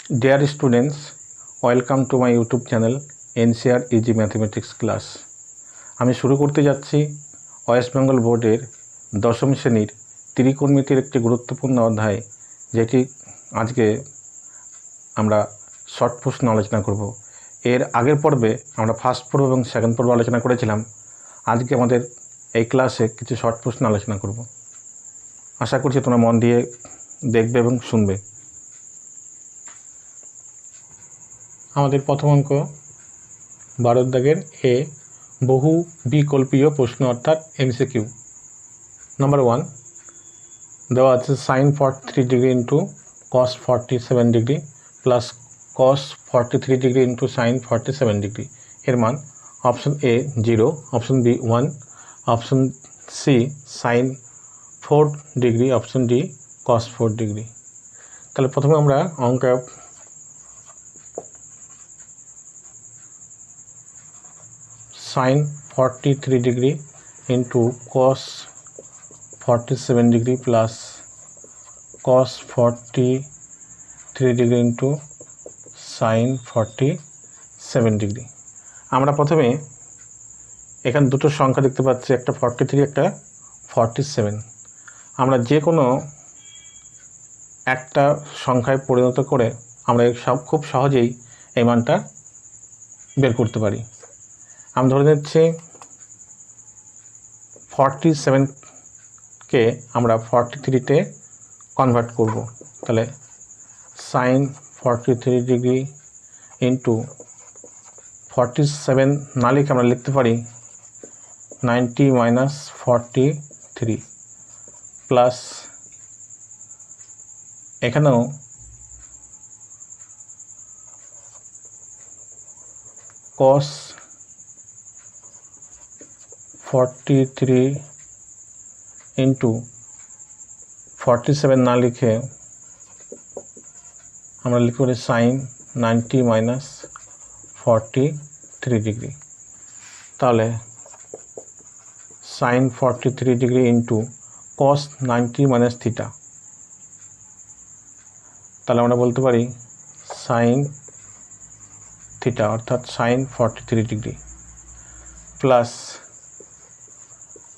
Dear students, welcome to my YouTube channel NCR Easy Mathematics Class. আমি শুরু করতে যাচ্ছি ওয়েস্ট বেঙ্গল বোর্ডের দশম শ্রেণীর ত্রিকোণমিতির একটি গুরুত্বপূর্ণ অধ্যায়, যেটি আজকে আমরা শর্ট প্রশ্ন আলোচনা করব। এর আগের পর্বে আমরা ফার্স্ট পর্ব এবং সেকেন্ড পর্ব আলোচনা করেছিলাম। আজকে আমাদের এই ক্লাসে কিছু শর্ট প্রশ্ন আলোচনা করব। আশা করছি তোমরা মন দিয়ে দেখবে এবং শুনবে। আমাদের প্রথম অঙ্ক 12 দাগের এ, বহু বিকল্পীয় প্রশ্ন অর্থাৎ এমসিকিউ। নাম্বার 1 দেওয়া আছে sin 43 degree into cos 47 degree plus cos 43 degree into sin 47 degree এর মান option A 0, option B 1, option C sin 4 degree, option D cos 4 degree. তাহলে প্রথমে আমরা অঙ্ক sin 43 degree into cos 47 degree plus cos 43 degree into sin 47 degree। আমরা প্রথমে এখানে দুটো সংখ্যা দেখতে পাচ্ছি, একটা 43 একটা 47। আমরা যে কোনো একটা সংখ্যায় পরিণত করে আমরা খুব সহজেই এই মানটা বের করতে পারি। আমি ধরে নিচ্ছি 47কে আমরা 43তে কনভার্ট করব। তাহলে sin 43 ডিগ্রি ইন্টু 47 না লিখে আমরা লিখতে পারি 90 মাইনাস 43 প্লাস এখানেও cos 43 ইন্টু 47 না লিখে আমরা লিখতে পারি sin 90 মাইনাস 43 ডিগ্রি। তাহলে sin 43 degree into cos 90 minus theta, তাহলে আমরা বলতে পারি sin থিটা অর্থাৎ sin 43 degree plus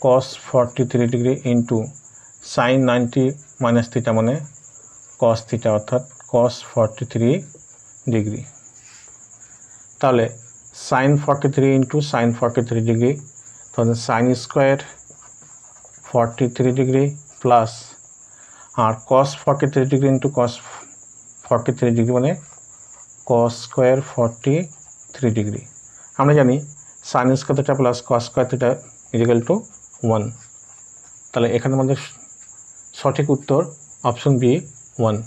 cos 43 degree into sin 90 minus theta মানে cos থিটা অর্থাৎ cos 43 ডিগ্রি। তাহলে sin 43 ইন্টু sin 43 ডিগ্রি, তাহলে sin স্কোয়ার 43 ডিগ্রি প্লাস আর cos 43 degree into cos 43 degree মানে cos স্কোয়ার 43 ডিগ্রি। আমরা জানি sin square theta plus cos square theta equal to 1। তাহলে এখানে আমাদের সঠিক উত্তর অপশন বি 1।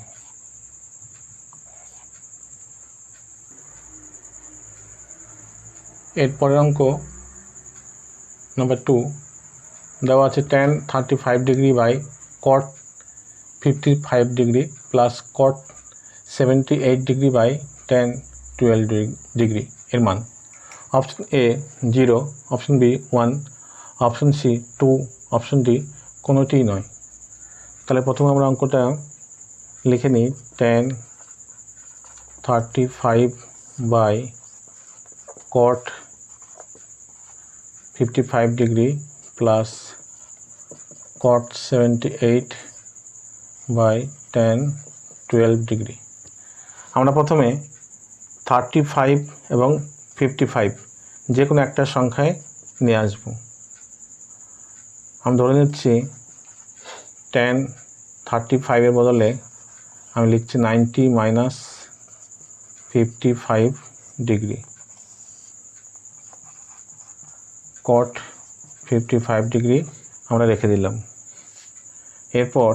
এরপরের অঙ্ক নাম্বার 2 দেওয়া আছে tan 35 degree by cot 55 degree plus cot 78 degree by tan 12 degree এর মান option A 0, option B 1, option C 2, option D কোনোটিই নয়। তাহলে প্রথমে আমরা অঙ্কটা লিখে নিই tan 35 by cot 55 degree plus cot 78 by tan 12 degree. আমরা প্রথমে 35 এবং 55 যে কোনো একটা সংখ্যায় নিয়ে আসব। আমি ধরে নিচ্ছি tan 35 এর বদলে আমি লিখছি 90 মাইনাস 55 ডিগ্রি cot 55 ডিগ্রি আমরা রেখে দিলাম। এরপর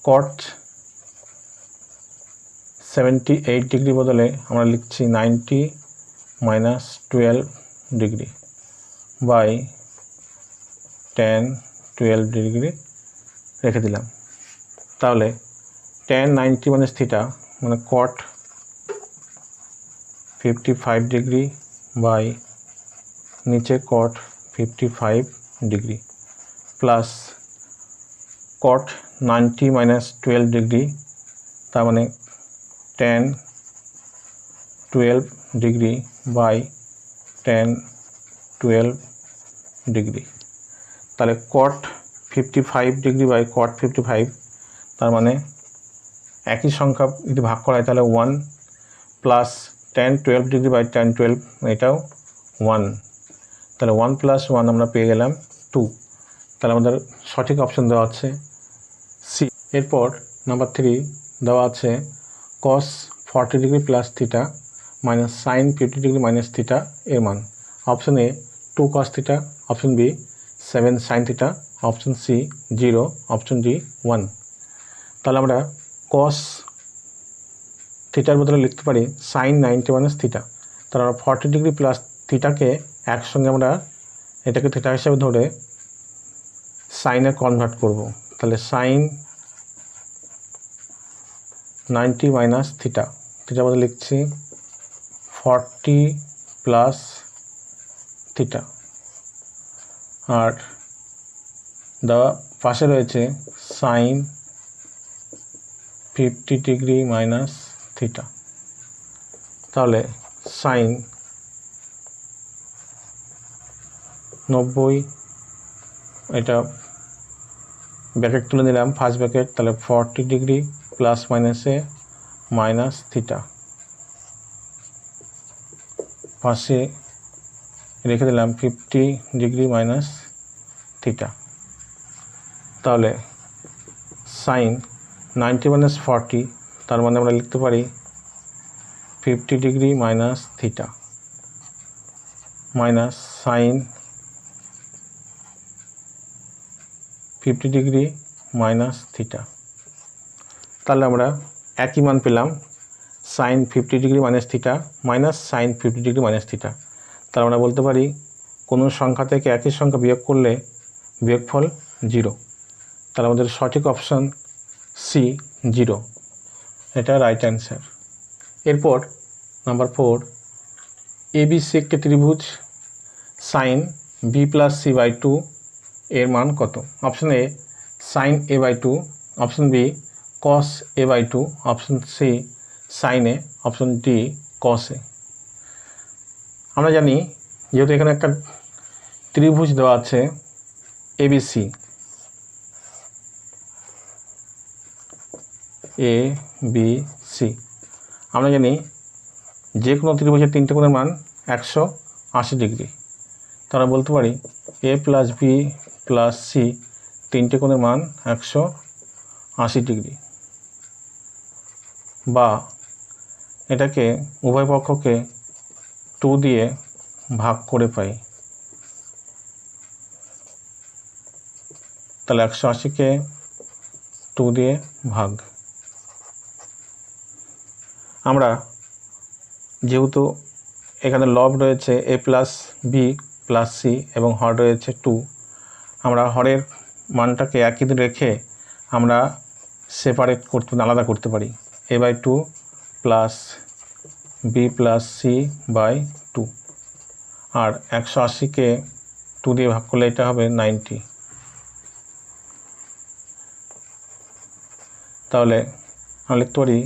cot 78 ডিগ্রি বদলে আমরা লিখছি 90 minus 12 degree by tan 12 degree রেখে দিলাম। তাহলে tan 90 মাইনাস থিটা মানে cot 55 ডিগ্রি বাই নিচে cot 55 degree plus cot 90 minus 12 degree, তার মানে tan 12 degree by tan 12 degree. তাহলে cot 55 ডিগ্রি বাই cot 55, তার মানে একই সংখ্যা যদি ভাগ করা হয় তাহলে 1 plus tan 12 degree by tan 12, এটাও 1, তাহলে 1 প্লাস 1 আমরা পেয়ে গেলাম 2। তাহলে আমাদের সঠিক অপশন দেওয়া আছে সি। এরপর নাম্বার 3 দেওয়া আছে cos 40 degree plus theta minus sine 50 degree minus theta এর মান। Option A 2 cos theta, option B 7 sine theta, option C 0, option D 1। তাহলে আমরা cos থিটার বদলে লিখতে পারি সাইন 90 মাইনাস থিটা। তাহলে আমরা 40 ডিগ্রি প্লাস থিটাকে একসঙ্গে আমরা এটাকে থিটা হিসাবে ধরে সাইনে কনভার্ট করব। তাহলে সাইন 90 মাইনাস থিটা, থিটার বদলে লিখছি 40 প্লাস থিটা, আর দেওয়া পাশে রয়েছে সাইন 50 ডিগ্রি মাইনাস থিটা। তাহলে সাইন 90, এটা ব্র্যাকেট তুলে নিলাম ফার্স্ট ব্র্যাকেট, তাহলে 40 ডিগ্রি প্লাস মাইনাসে মাইনাস থিটা, পাশে রেখে দিলাম 50 ডিগ্রি মাইনাস থিটা। তাহলে সাইন 90 মাইনাস 40, তার মানে আমরা লিখতে পারি 50 degree minus theta minus sine 50 degree minus theta. তাহলে আমরা একই মান পেলাম sine 50 degree minus theta minus sine 50 degree minus theta. তাহলে আমরা বলতে পারি কোনো সংখ্যা থেকে একই সংখ্যা বিয়োগ করলে বিয়োগফল 0। তাহলে আমাদের সঠিক অপশন সি 0, এটা রাইট অ্যান্সার। এরপর নাম্বার 4, ABC একটি ত্রিভুজ, sine B plus C by 2 এর মান কত? Option A sine A by 2, option B cos A by 2, option C sine A, option D cos A. আমরা জানি যেহেতু এখানে একটা ত্রিভুজ দেওয়া আছে ABC, ABC, আমরা জানি যে কোনো ত্রিভুজের 3টে কোণের মান 180 ডিগ্রি। তারা বলতে পারি এ প্লাস বি প্লাস সি 3টে কোণের মান 180 ডিগ্রি, বা এটাকে উভয় পক্ষকে 2 দিয়ে ভাগ করে পাই। তাহলে 180কে 2 দিয়ে ভাগ। আমরা যেহেতু এখানে লব রয়েছে এ প্লাস বি প্লাস সি এবং হর রয়েছে 2, আমরা হরের মানটাকে একই রেখে আমরা সেপারেট করতে আলাদা করতে পারি A by 2 plus B plus C by 2, আর 180কে 2 দিয়ে ভাগ করলে এটা হবে 90। তাহলে আমরা লিখতে পারি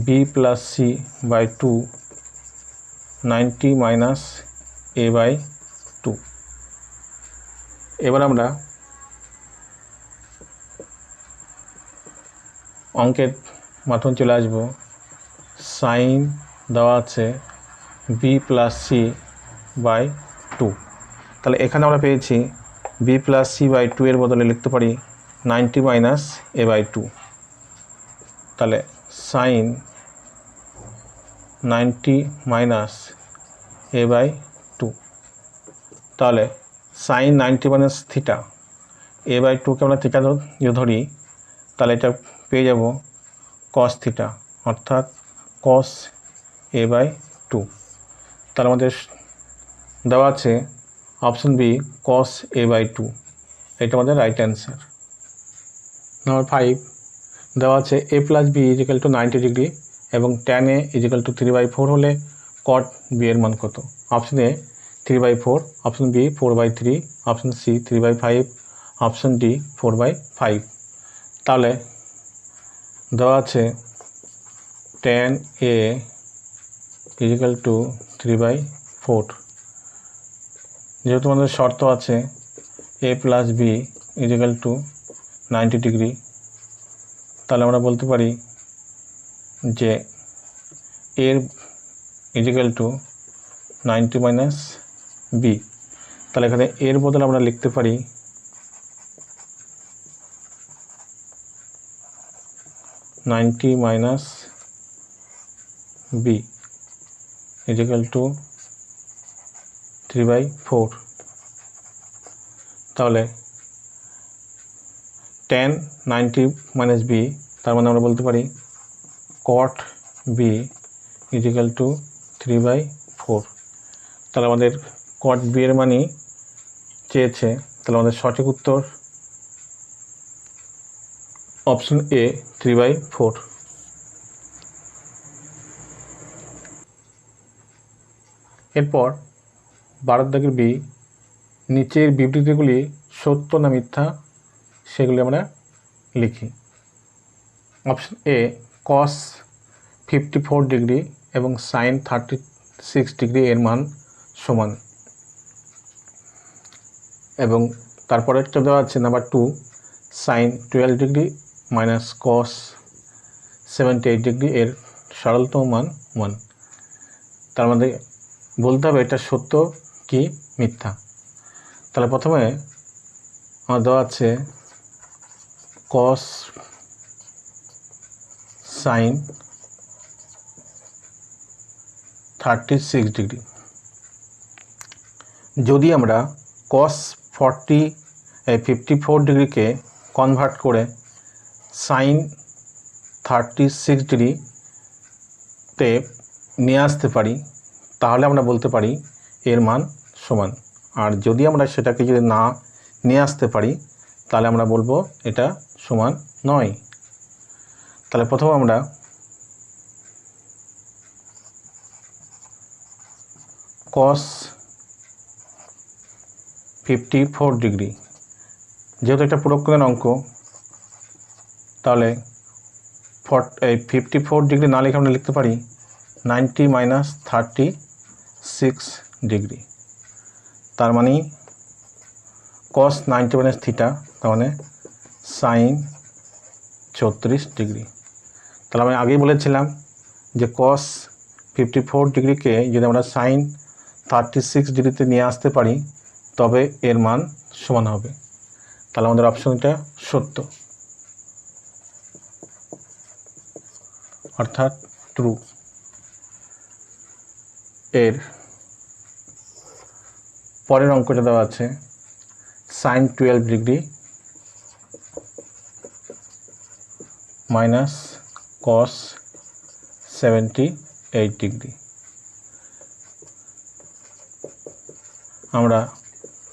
B plus C by 2 90 minus A by 2। এবার আমরা অঙ্কের মাধ্যমে চলে আসব। সাইন দেওয়া আছে বি প্লাস সি বাই 2, তাহলে এখানে আমরা পেয়েছি বি প্লাস সি বাই 2 এর বদলে লিখতে পারি 90 মাইনাস এ বাই 2। তাহলে সাইন 90 মাইনাস এ বাই 2, তাহলে sine 90 minus theta, A by 2কে আমরা থিটা ধরি, তাহলে এটা পেয়ে যাব কস থিটা, অর্থাৎ কস এ বাই 2। তাহলে আমাদের দেওয়া আছে option B cos A by 2, এটা আমাদের রাইট অ্যান্সার। নাম্বার 5 দেওয়া আছে A plus B equal to 90 degree এবং ট্যান এ ইজিক্যাল টু 3/4 হলে কট বি এর মান কত? Option A 3/4, option B 4/3, option C 3/5, option D 4/5। তাহলে দেওয়া আছে tan A = 3/4। যেহেতু আমাদের শর্ত আছে a + b = 90 ডিগ্রি, তাহলে আমরা বলতে পারি যে এর = 90 - b। তাহলে এখানে এর বদলে আমরা লিখতে পারি 90 - b = 3/4। তাহলে tan 90 - b, তার মানে আমরা বলতে পারি cot b = 3/4। তাহলে আমাদের cot b এর মানই চেয়েছে, তাহলে আমাদের সঠিক উত্তর অপশন এ 3/4। এরপর 12 দাগের বি, নিচের বিবৃতিগুলি সত্য না মিথ্যা সেগুলি আমরা লিখি। অপশন এ cos 54 ডিগ্রি এবং sin 36 ডিগ্রি এর মান সমান, এবং তারপরে একটা দেওয়া আছে number 2 sin 12 degree minus cos 78 degree এর সরলতম মান 1। তার মধ্যে বলতে হবে এটা সত্য কি মিথ্যা। তাহলে প্রথমে আমার দেওয়া আছে cos sin 36 ডিগ্রি। যদি আমরা cos 54 ডিগ্রিকে কনভার্ট করে sin 36 ডিগ্রিতে নিয়ে আসতে পারি, তাহলে আমরা বলতে পারি এর মান সমান। আর যদি আমরা সেটাকে যদি না নিয়ে আসতে পারি, তাহলে আমরা বলবো এটা সমান নয়। তাহলে প্রথমে আমরা cos 54 ডিগ্রি, যেহেতু এটা পূরককরণের অঙ্ক, তাহলে 54 ডিগ্রি না লিখে আমরা লিখতে পারি 90 - 36 ডিগ্রি। তার মানে cos 90 - থিটা, তার মানে sin 34 ডিগ্রি। তাহলে আমি আগেই বলেছিলাম যে cos 54 ডিগ্রিকে যদি আমরা sin 36 ডিগ্রিতে নিয়ে আসতে পারি, তবে এর মান সমান হবে। তাহলে আমাদের অপশনটা সত্য, অর্থাৎ ট্রু। এর পরের অঙ্কটা দেওয়া আছে sin 12 degree minus cos 78 degree. আমরা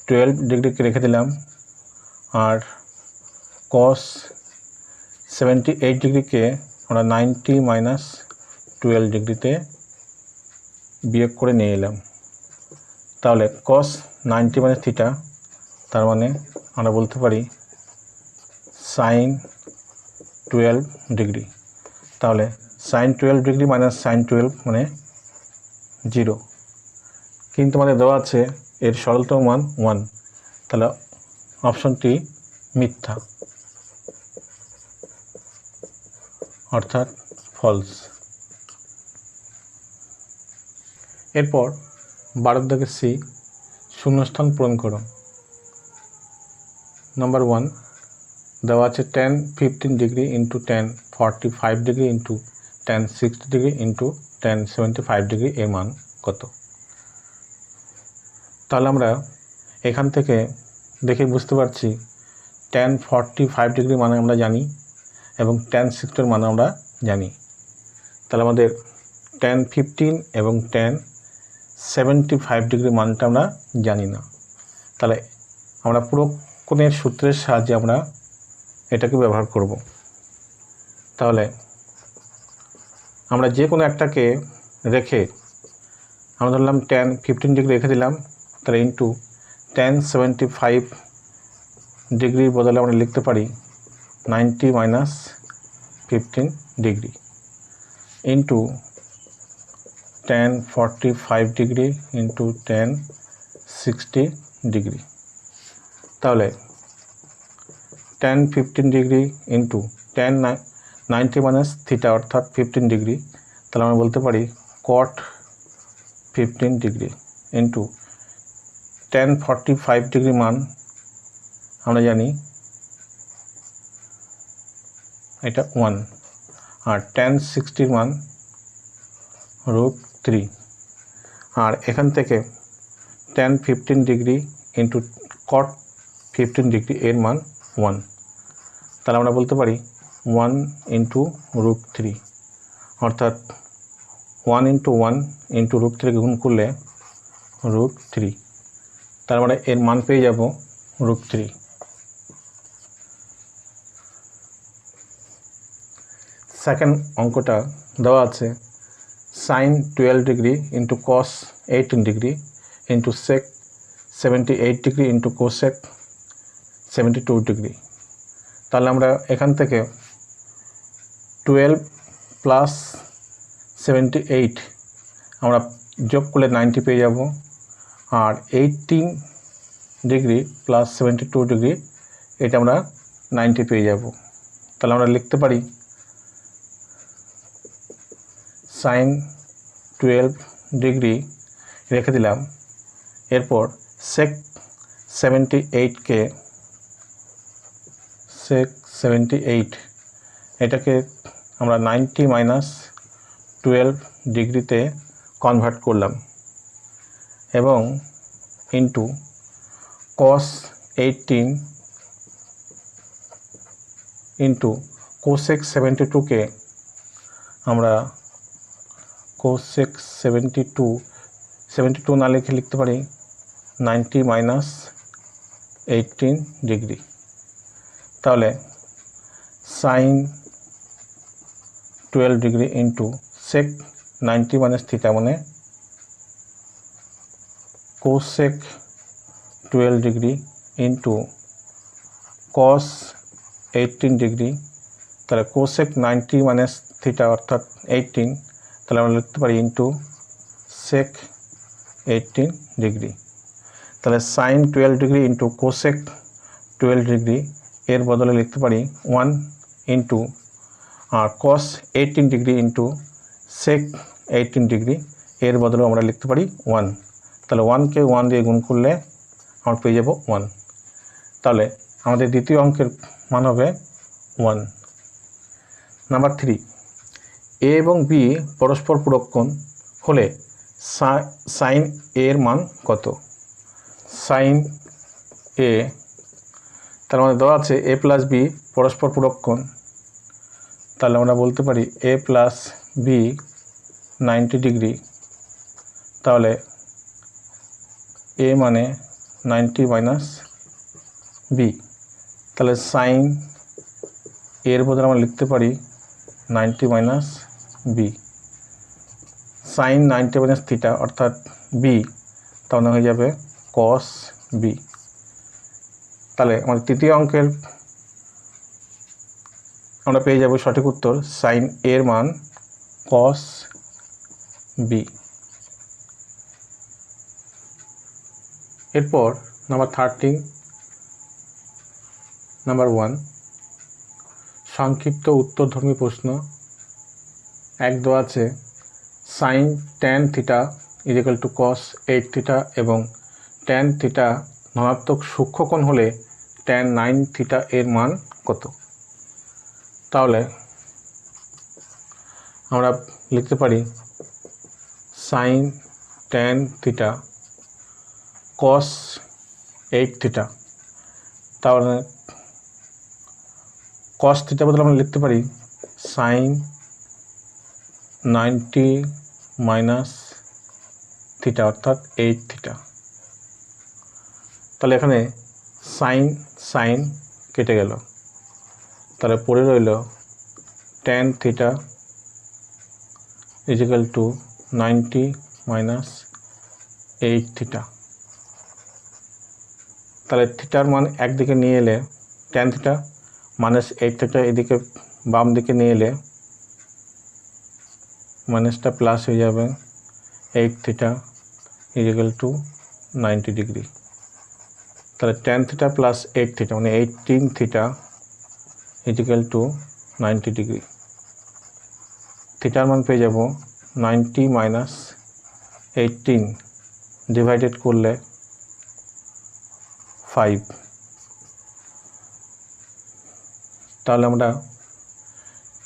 12 ডিগ্রিকে রেখে দিলাম, আর cos 78 ডিগ্রিকে আমরা 90 - 12 ডিগ্রিতে বিয়োগ করে নিয়ে এলাম। তাহলে cos 90 - থিটা, তার মানে আমরা বলতে পারি sin 12 ডিগ্রি। তাহলে sin 12 ডিগ্রি মাইনাস sin 12 মানে 0, কিন্তু আমাদের দেওয়া আছে এর সরলতম মান 1। তাহলে অপশনটি মিথ্যা, অর্থাৎ ফলস। এরপর 12 দাগের সি, শূন্যস্থান পূরণ করো। নাম্বার 1 দেওয়া আছে tan 15 degree into tan 45 degree into tan 60 degree into tan 75 degree এর মান কত। তাহলে আমরা এখান থেকে দেখে বুঝতে পারছি tan 45 ডিগ্রি মানে আমরা জানি, এবং tan 60 এর মানে আমরা জানি। তাহলে আমাদের tan 15 এবং tan 75 ডিগ্রি মানটা আমরা জানি না। তাহলে আমরা পুরো কোণের সূত্রের সাহায্যে আমরা এটাকে ব্যবহার করব। তাহলে আমরা যে কোনো একটাকে রেখে আমরা ধরলাম tan 15 ডিগ্রি রেখে দিলাম, তাহলে ইন্টু tan 75 ডিগ্রির বদলে আমরা লিখতে পারি 90 - 15 degree. Into tan 45 degree into tan 60 degree. তাহলে tan 15 degree into tan 90 minus theta অর্থাৎ 15 ডিগ্রি। তাহলে আমরা বলতে পারি cot 15 degree into tan 45 degree মান আমরা জানি এটা 1, আর tan 60 মান √3, আর এখান থেকে tan 15 degree into cot 15 degree এর মান 1। তাহলে আমরা বলতে পারি 1 ইন্টু √3 অর্থাৎ 1 ইন্টু 1 ইন্টু √3 গুণ করলে √3। তার মানে এর মান পেয়ে যাব √3। সেকেন্ড অঙ্কটা দেওয়া আছে sin 12 degree into cos 18 degree into sec 78 degree into cosec 72 degree. তাহলে আমরা এখান থেকে 12 প্লাস 78 আমরা যোগ করলে 90 পেয়ে যাব, আর 18 ডিগ্রি প্লাস 72 ডিগ্রি এটা আমরা 90 পেয়ে যাব। তাহলে আমরা লিখতে পারি sin 12 ডিগ্রি রেখে দিলাম, এরপর sec 78কে sec 78 এটাকে আমরা 90 মাইনাস 12 ডিগ্রিতে কনভার্ট করলাম এবং ইন্টু cos 18 ইন্টু cosec 72কে আমরা cosec 72 না লিখে লিখতে পারি 90 মাইনাস 18 ডিগ্রি। তাহলে sin 12 degree into sec 90 minus theta মানে cosec 12 degree into cos 18 degree. তাহলে cosec 90 মাইনাস থিটা অর্থাৎ 18, তাহলে আমরা লিখতে পারি ইন্টু sec 18 ডিগ্রি। তাহলে sin 12 degree into cosec 12 degree এর বদলে লিখতে পারি 1 ইন্টু আর cos 18 degree into sec 18 degree এর বদলে আমরা লিখতে পারি 1। তাহলে 1কে 1 দিয়ে গুণ করলে আমরা পেয়ে যাব 1। তাহলে আমাদের দ্বিতীয় অঙ্কের মান হবে 1। নাম্বার 3, a এবং b পরস্পর পূরক কোণ হলে sin a এর মান কত? sin a, তার মানে দেওয়া আছে a প্লাস b পরস্পর পূরক কোণ, তাহলে আমরা বলতে পারি a প্লাস b 90 ডিগ্রি। তাহলে a মানে 90 মাইনাস b, তাহলে sin এর বদলে আমরা লিখতে পারি 90 minus b। sin 90 minus theta অর্থাৎ b, তাহলে হয়ে যাবে cos b। তাহলে আমাদের তৃতীয় অঙ্কের আমরা পেয়ে যাব সঠিক উত্তর sin এর মান cos b। এরপর নাম্বার 13, নাম্বার 1 সংক্ষিপ্ত উত্তরধর্মী প্রশ্ন। এক দেওয়া আছে sin tan theta equal two cos 8 theta এবং tan থিটা ধনাত্মক সূক্ষ্মকোণ হলে tan 9 থিটা এর মান কত? তাহলে আমরা লিখতে পারি sin tan theta cos 8 theta, তাহলে cos থিটা বদলে আমরা লিখতে পারি sin 90 মাইনাস থিটা অর্থাৎ 8 থিটা। তাহলে এখানে sin কেটে গেল, তাহলে পড়ে রইল tan theta equal two 90 minus 8 theta. তাহলে থিটার মান একদিকে নিয়ে এলে tan থিটা মাইনাস 8 থিটা এদিকে বাম দিকে নিয়ে এলে মাইনাসটা প্লাস হয়ে যাবে 8 থিটা ইকুয়াল টু 90 ডিগ্রি। তাহলে tan থিটা প্লাস 8 থিটা মানে 18 থিটা ইকুয়াল টু 90 ডিগ্রি। থিটার মান পেয়ে যাব 90 মাইনাস 18 ডিভাইডেড করলে 5। তাহলে আমরা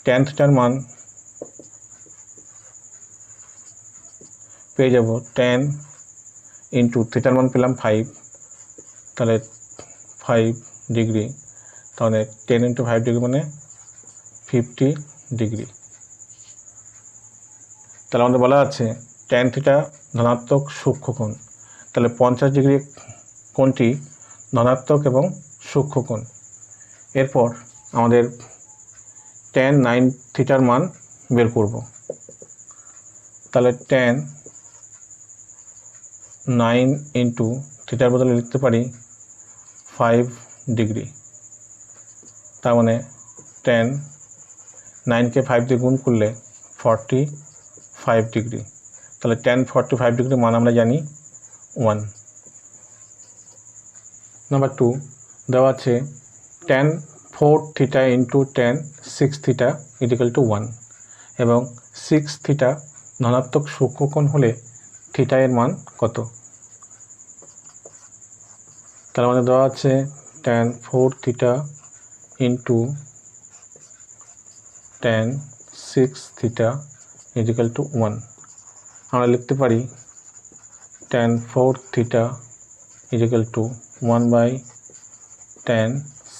tan থিটার মান পেয়ে যাব 10 ইন্টু থিটার মান পেলাম 5, তাহলে 5 ডিগ্রি, তাহলে 10 ইন্টু 5 ডিগ্রি মানে 50 ডিগ্রি। তাহলে আমাদের বলা আছে tan থিটা ধনাত্মক সূক্ষ্মকোণ, তাহলে 50 ডিগ্রি কোণটি ধনাত্মক এবং সূক্ষ্মকোণ। এরপর আমাদের tan 9 থিটার মান বের করব। তাহলে tan 9 ইন্টু থিটার বদলে লিখতে পারি 5 ডিগ্রি, তার মানে tan 9কে 5 দিয়ে গুণ করলে 45 ডিগ্রি। তাহলে tan 45 ডিগ্রি মান আমরা জানি 1। নাম্বার 2 দেওয়া আছে tan 4 theta into tan 6 theta equal to 1 এবং 6 থিটা ধনাত্মক সূক্ষ্মকোণ হলে থিটা এর মান কত? তার মানে দেওয়া আছে tan 4 theta into tan 6 theta equal to 1। আমরা লিখতে পারি tan 4 theta equal to 1 by tan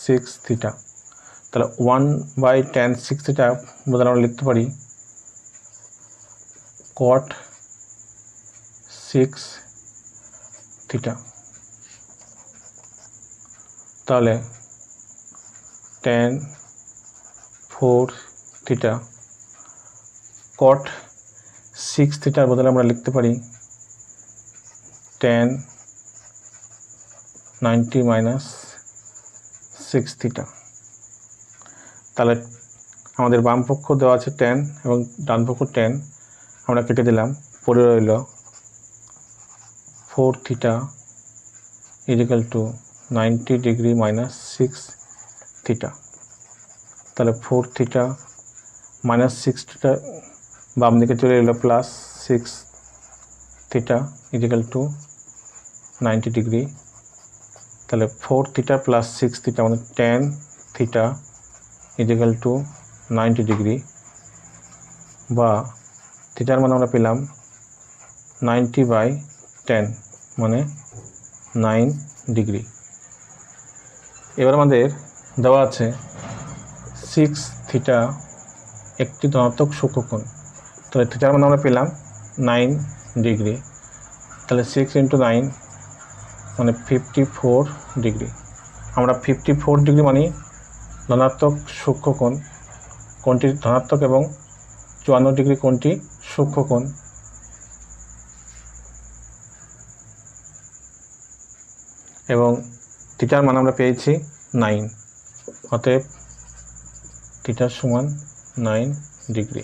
6 theta. তাহলে 1 বাই tan 6 থিটা বদলে আমরা লিখতে পারি cot 6 থিটা। তাহলে tan 4 থিটা cot 6 থিটার বদলে আমরা লিখতে পারি tan 90 মাইনাস 6 থিটা। তাহলে আমাদের বাম পক্ষ দেওয়া আছে tan এবং ডান পক্ষ tan, আমরা কেটে দিলাম, পড়ে রইল 4 theta equal two 90 degree minus 6 theta. তাহলে 4 থিটা মাইনাস 6 থিটা বাম দিকে চলে এলো plus 6 theta equal two 90 degree. তাহলে 4 থিটা প্লাস 6 থিটা মানে tan theta equal two 90 degree, বা থিটার মানে আমরা পেলাম 90 বাই 10 মানে 9 ডিগ্রি। এবার আমাদের দেওয়া আছে 6 থিটা একটি ধনাত্মক সূক্ষ্মকোণ, তাহলে থিটার মানে আমরা পেলাম 9 ডিগ্রি। তাহলে 6 ইন্টু 9 মানে 54 ডিগ্রি। আমরা 54 ডিগ্রি মানে ধনাত্মক সূক্ষ্মকোণ, কোণটি ধনাত্মক এবং 54 ডিগ্রি কোণটি সূক্ষ্মকোণ। এবং থিটার মান আমরা পেয়েছি 9, অতএব থিটার সমান 9 ডিগ্রি।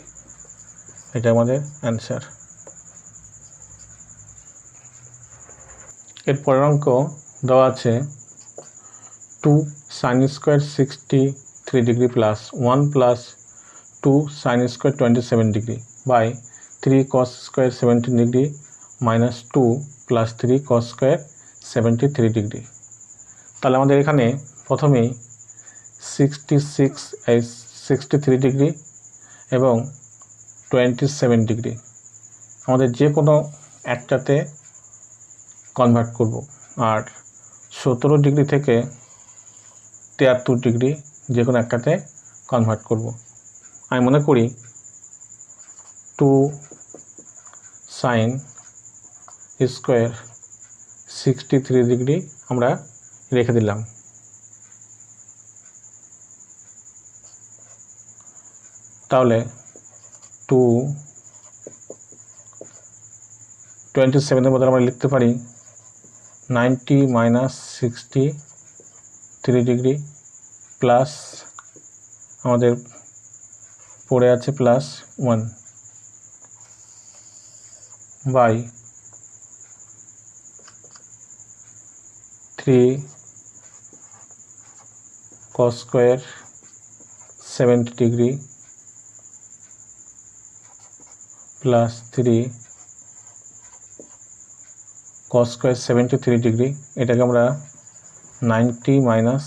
এটা আমাদের অ্যান্সার। এর পরের অঙ্ক দেওয়া আছে 2 sin square 63 degree plus 1 plus 2 sin square 27 degree by 3 cos square 17 degree minus 2 plus 3 cos square 73 degree. তাহলে আমাদের এখানে প্রথমেই 63 ডিগ্রি এবং 27 ডিগ্রি আমাদের যে কোনো একটাতে কনভার্ট করব, আর 17 ডিগ্রি থেকে 73 ডিগ্রি যে কোনো একটাতে কনভার্ট করব। আমি মনে করি 2 sin স্কোয়ার 63 ডিগ্রি আমরা রেখে দিলাম। তাহলে 27 বদলে আমরা লিখতে পারি 90 মাইনাস 63 ডিগ্রি প্লাস আমাদের পড়ে আছে plus 1, by 3 cos square 70 degree plus 3 cos square 73 degree, এটাকে আমরা 90 মাইনাস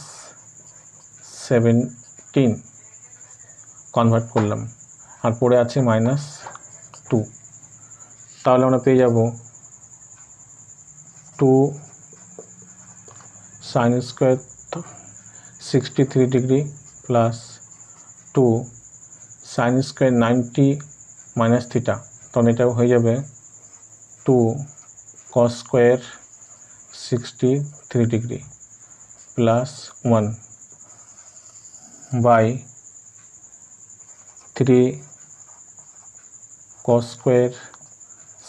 17 কনভার্ট করলাম, আর পরে আছে -2। তাহলে আমরা পেয়ে যাব 2 sin square 63 degree plus 2 sin square 90 minus theta, তখন এটা হয়ে যাবে 2 cos square 63 degree plus 1 by 3 cos square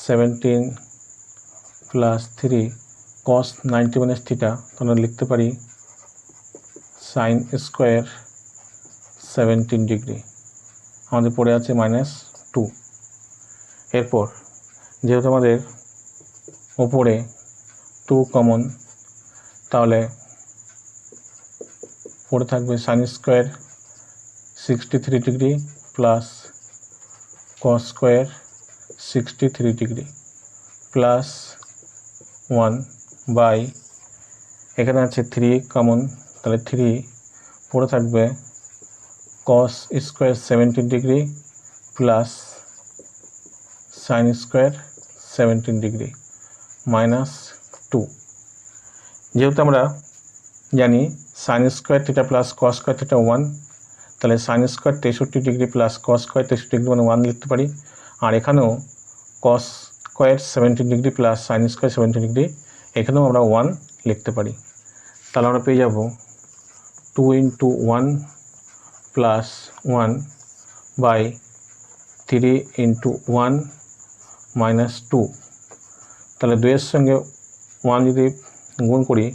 17 plus 3 cos 90 minus theta, তখন লিখতে পারি sin square 17 ডিগ্রি, আমাদের পড়ে আছে -2। এরপর যেহেতু আমাদের ওপরে 2 কমন, তাহলে পড়ে থাকবে sin square 63 degree plus cos square 63 degree plus 1 by, এখানে আছে 3 কমন, তাহলে 3 পড়ে থাকবে cos square 70 degree plus sin square 17 degree -2। যেহেতু আমরা জানি sin square theta plus cos square theta 1, তাহলে sin square 63 degree plus cos square 63 degree মানে 1 লিখতে পারি, আর এখানেও cos square 70 degree plus sin square 70 degree, এখানেও আমরা 1 লিখতে পারি। তাহলে আমরা পেয়ে যাব 2 × 1 প্লাস 1 বাই 3 × 1 মাইনাস 2। তাহলে 2 এর সঙ্গে 1 যদি গুণ করি,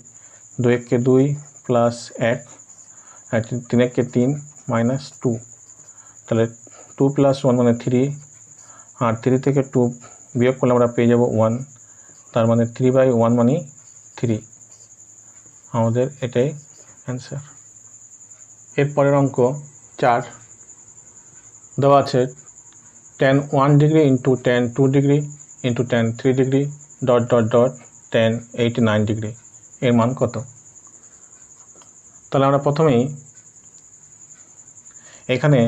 2 × 2 প্লাস 1 আর 3 × 3 মাইনাস 2, তাহলে 2 প্লাস 1 মানে 3, আর 3 থেকে 2 বিয়োগ করলে আমরা পেয়ে যাব 1, তার মানে 3/1 মানে 3, আমাদের এটাই অ্যান্সার। এরপরের অঙ্ক 4 দেওয়া আছে tan 1 degree into tan 2 degree into tan 3 degree dot dot dot tan 89 degree, এর মান কত? তাহলে আমরা প্রথমেই এখানে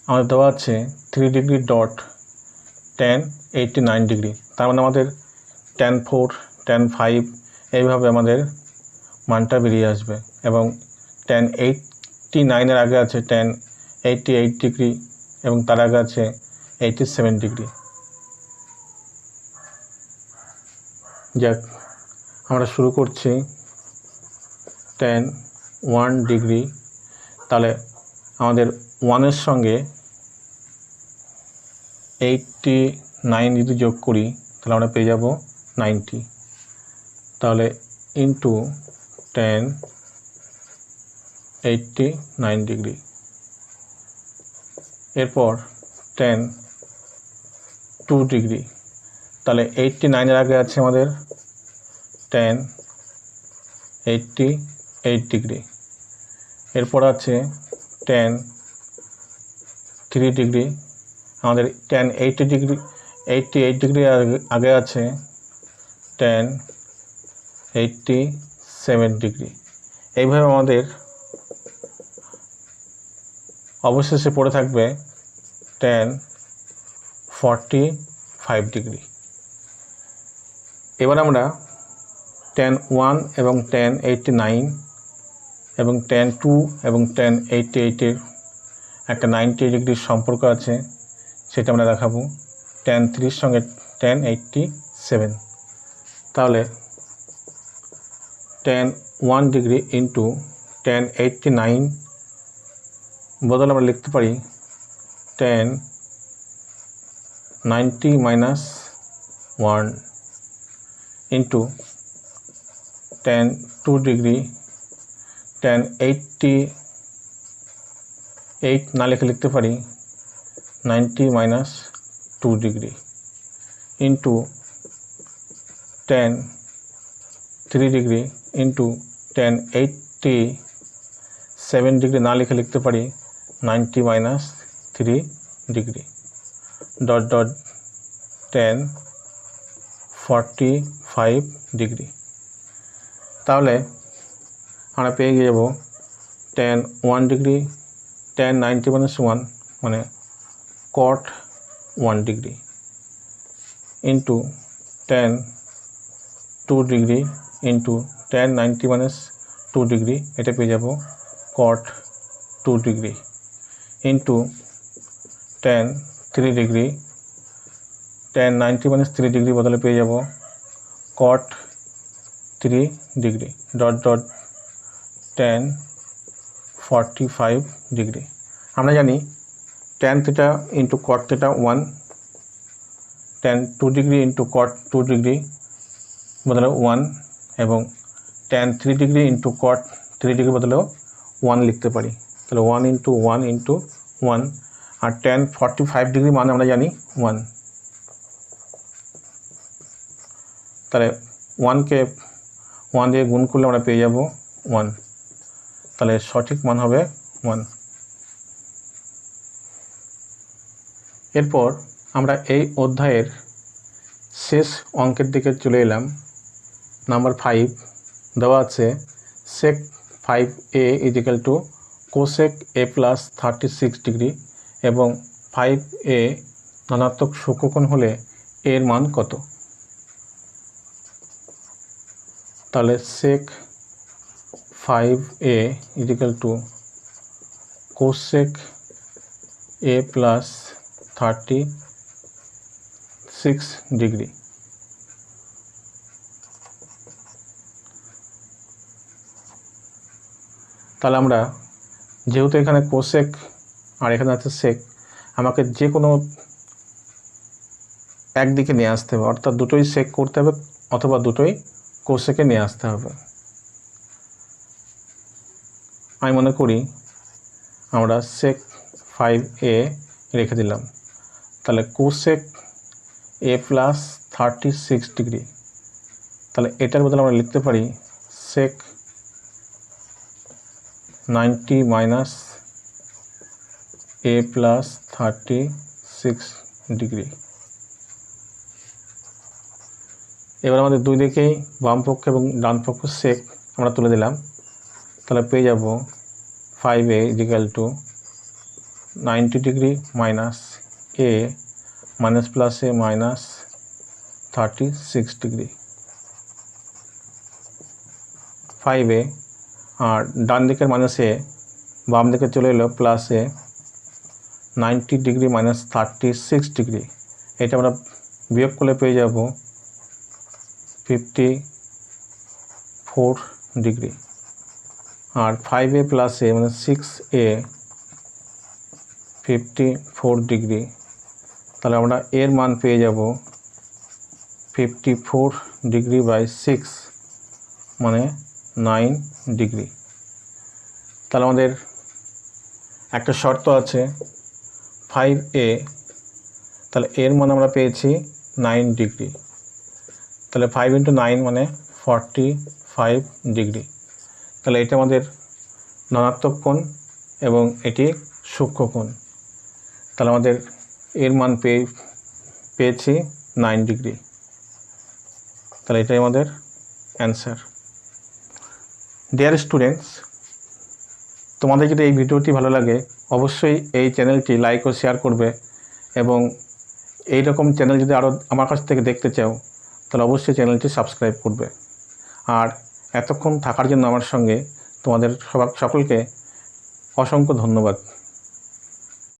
আমাদের দেওয়া আছে 3 ডিগ্রি ডট tan 89 ডিগ্রি, তার মানে আমাদের tan 4 tan 5 এইভাবে আমাদের মানটা বেরিয়ে আসবে, এবং tan 89 এর আগে আছে tan 88 ডিগ্রি এবং তার আগে আছে 87 ডিগ্রি। যাক, আমরা শুরু করছি tan 1 ডিগ্রি, তাহলে আমাদের 1 এর সঙ্গে 89 যদি যোগ করি তাহলে আমরা পেয়ে যাব 90, তাহলে ইন্টু tan 89 ডিগ্রি। এরপর tan 2 ডিগ্রি, তাহলে 89 এর আগে আছে আমাদের tan 88 ডিগ্রি। এরপর আছে tan 3 ডিগ্রি, আমাদের tan 88 ডিগ্রি আগে আছে tan 87 ডিগ্রি। এইভাবে আমাদের অবশেষে পড়ে থাকবে tan 45 ডিগ্রি। এবার আমরা tan 1 এবং tan 89 এবং tan 2 এবং tan 88 এর একটা 90 ডিগ্রির সম্পর্ক আছে, সেটা আমরা দেখাবো tan 3 এর সঙ্গে tan 87। তাহলে tan 1 ডিগ্রি ইন্টু tan 89 বদলে আমরা লিখতে পারি tan 90 minus 1 into tan 2 degree tan 88 না লিখে লিখতে পারি 90 minus 2 degree into tan 3 degree into tan 87 degree না লিখে লিখতে পারি 90 minus 3 degree dot dot tan 45 degree. তাহলে আমরা পেয়ে যাব tan 1 ডিগ্রি tan 90 মাইনাস 1 মানে cot 1 degree into tan 2 degree into tan 90 minus 2 degree, এটা পেয়ে যাব cot 2 degree into tan 3 degree tan 90 minus 3 degree বদলে পেয়ে যাব cot 3 degree dot dot tan 45 degree. আমরা জানি tan theta into cot theta 1, tan 2 degree into cot 2 degree বদলে 1 এবং tan 3 degree into cot 3 degree বদলেও 1 লিখতে পারি। তাহলে 1 ইন্টু 1 ইন্টু 1 আর tan 45 ডিগ্রি মানে আমরা জানি 1। তাহলে 1কে 1 দিয়ে গুণ করলে আমরা পেয়ে যাব 1, তাহলে সঠিক মান হবে 1। এরপর আমরা এই অধ্যায়ের শেষ অঙ্কের দিকে চলে এলাম। নাম্বার 5 দেওয়া আছে sec 5a equal to cosec a প্লাস 36 ডিগ্রি এবং 5a ধনাত্মক সূক্ষ্মকোণ হলে এর মান কত। তাহলে sec 5a equal to cosec a প্লাস 36 ডিগ্রি। তাহলে আমরা যেহেতু এখানে কোসেক আর এখানে আছে সেক, আমাকে যে কোনো একদিকে নিয়ে আসতে হবে, অর্থাৎ দুটোই সেক করতে হবে অথবা দুটোই কোসেকে নিয়ে আসতে হবে। আমি মনে করি আমরা sec 5a রেখে দিলাম, তাহলে cosec a প্লাস 36 ডিগ্রি, তাহলে এটার বদলে আমরা লিখতে পারি sec 90 মাইনাস a প্লাস 36 ডিগ্রি। এবার আমাদের দুই দিকেই বাম পক্ষ এবং ডান পক্ষ সেক আমরা তুলে দিলাম, তাহলে পেয়ে যাব 5a equal to 90 degree minus a minus plus a minus 36 degree 5a, আর ডান দিকের মাইনাস a বাম দিকে চলে এলো plus a 90 degree minus 36 degree, এটা আমরা বিয়োগ করলে পেয়ে যাব 54 degree. R 5a plus a মানে 6a 54 ডিগ্রি, তাহলে আমরা এর মান পেয়ে যাব 54 ডিগ্রি বাই 6 মানে 9 ডিগ্রি। তাহলে আমাদের একটা শর্ত আছে 5a, তাহলে এর মান আমরা পেয়েছি 9 ডিগ্রি, তাহলে 5 ইন্টু 9 মানে 45 ডিগ্রি, তাহলে এটা আমাদের ধনাত্মক কোণ এবং এটি সূক্ষ্মকোণ, তাহলে আমাদের এর মান পেয়েছি 9 ডিগ্রি, তাহলে এটাই আমাদের অ্যান্সার। ডিয়ার স্টুডেন্টস, তোমাদের যদি এই ভিডিওটি ভালো লাগে অবশ্যই এই চ্যানেলটি লাইক ও শেয়ার করবে এবং এই রকম চ্যানেল যদি আরও আমার কাছ থেকে দেখতে চাও তাহলে অবশ্যই চ্যানেলটি সাবস্ক্রাইব করবে। আর এতক্ষণ থাকার জন্য আমার সঙ্গে তোমাদের সকলকে অসংখ্য ধন্যবাদ।